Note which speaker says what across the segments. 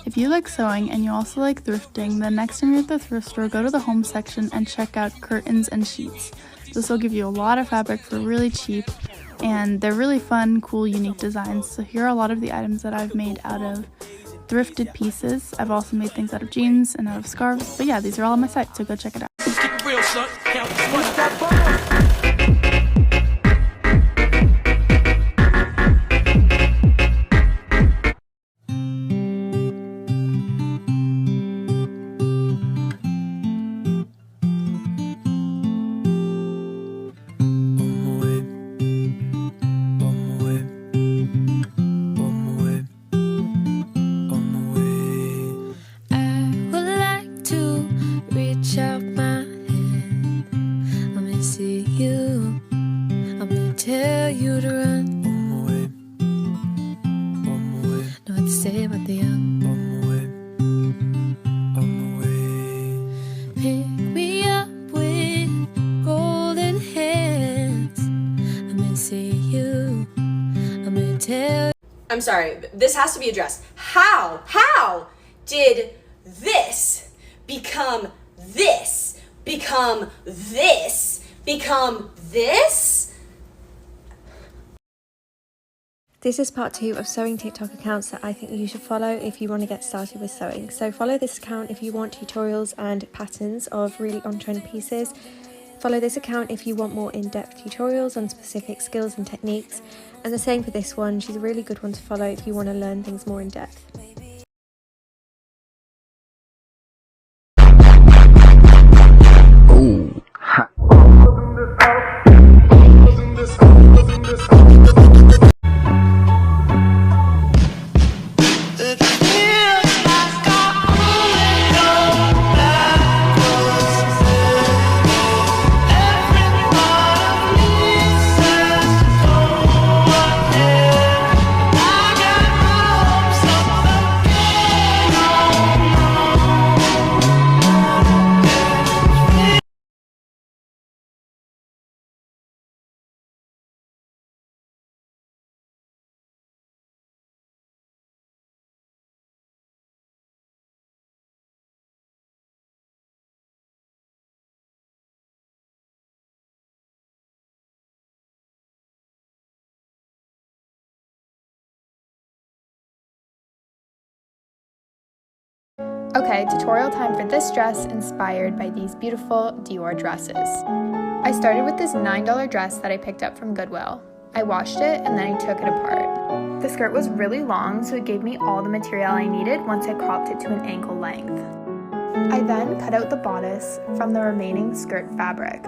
Speaker 1: If you like sewing and you also like thrifting, then next time you're at the thrift store, go to the home section and check out curtains and sheets. This will give you a lot of fabric for really cheap, and they're really fun, cool, unique designs. So here are a lot of the items that I've made out of thrifted pieces. I've also made things out of jeans and out of scarves, but yeah, these are all on my site, so go check it out.
Speaker 2: Keep it real, son.
Speaker 3: Tell you to run on my way, know what to say about the young on my way. Pick me up with golden hands. I'm gonna see you. I'm gonna tell.
Speaker 4: I'm sorry, this has to be addressed. How did this become this? Become this? Become this?
Speaker 5: This is part 2 of sewing TikTok accounts that I think you should follow if you want to get started with sewing. So follow this account if you want tutorials and patterns of really on-trend pieces. Follow this account if you want more in-depth tutorials on specific skills and techniques. And the same for this one, she's a really good one to follow if you want to learn things more in depth.
Speaker 6: Okay, tutorial time for this dress inspired by these beautiful Dior dresses. I started with this $9 dress that I picked up from Goodwill. I washed it and then I took it apart. The skirt was really long, so it gave me all the material I needed once I cropped it to an ankle length. I then cut out the bodice from the remaining skirt fabric.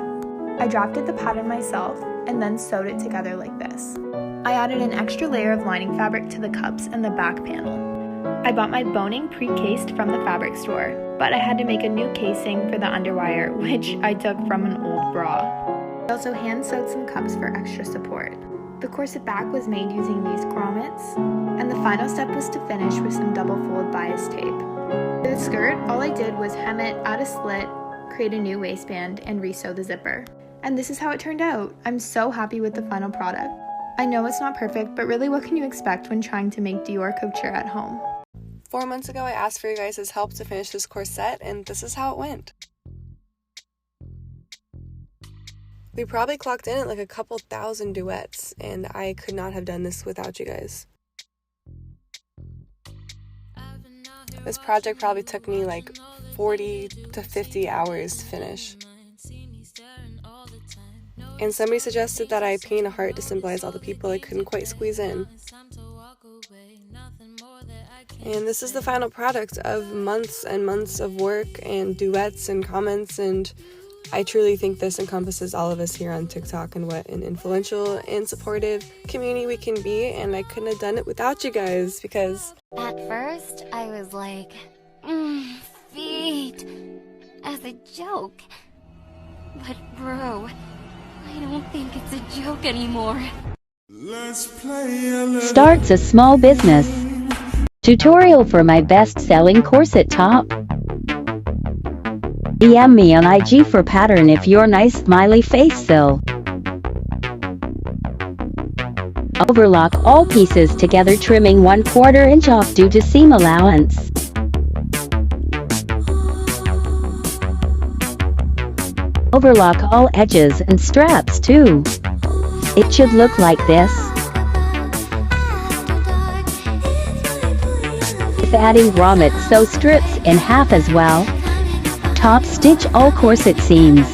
Speaker 6: I drafted the pattern myself and then sewed it together like this. I added an extra layer of lining fabric to the cups and the back panel. I bought my boning pre-cased from the fabric store, but I had to make a new casing for the underwire, which I took from an old bra. I also hand sewed some cups for extra support. The corset back was made using these grommets, and the final step was to finish with some double fold bias tape. For the skirt, all I did was hem it, add a slit, create a new waistband, and re-sew the zipper. And this is how it turned out. I'm so happy with the final product. I know it's not perfect, but really what can you expect when trying to make Dior couture at home?
Speaker 7: 4 months ago, I asked for your guys' help to finish this corset, and this is how it went. We probably clocked in at like a couple thousand duets, and I could not have done this without you guys. This project probably took me like 40 to 50 hours to finish. And somebody suggested that I paint a heart to symbolize all the people I couldn't quite squeeze in. And this is the final product of months and months of work and duets and comments, and I truly think this encompasses all of us here on TikTok and what an influential and supportive community we can be, and I couldn't have done it without you guys because...
Speaker 8: At first, I was like, feet, as a joke. But bro, I don't think it's a joke anymore.
Speaker 9: Starts a small business. Tutorial for my best-selling corset top. DM me on IG for pattern if you're nice smiley face sew. Overlock all pieces together, trimming 1/4 inch off due to seam allowance. overlock all edges and straps too. It should look like this. If adding grommets, sew strips in half as well. Top stitch all corset seams.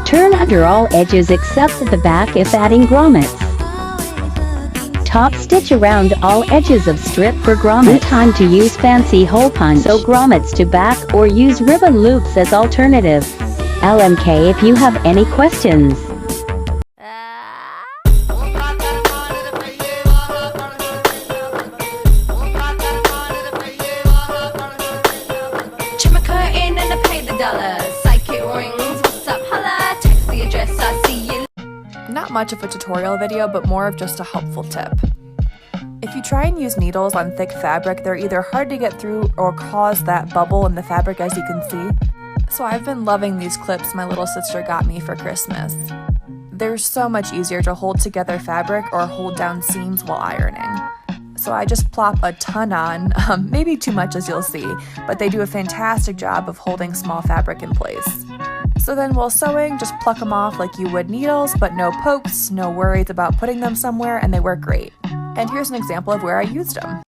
Speaker 9: Turn under all edges except at the back if adding grommets. Top stitch around all edges of strip for grommet. Time to use fancy hole punch. Sew grommets to back or use ribbon loops as alternative. LMK if you have any questions.
Speaker 2: Not much of a tutorial video, but more of just a helpful tip. If you try and use needles on thick fabric, they're either hard to get through or cause that bubble in the fabric, as you can see. So I've been loving these clips my little sister got me for Christmas. They're so much easier to hold together fabric or hold down seams while ironing. So I just plop a ton on, maybe too much as you'll see, but they do a fantastic job of holding small fabric in place. So then while sewing, just pluck them off like you would needles, but no pokes, no worries about putting them somewhere, and they work great. And here's an example of where I used them.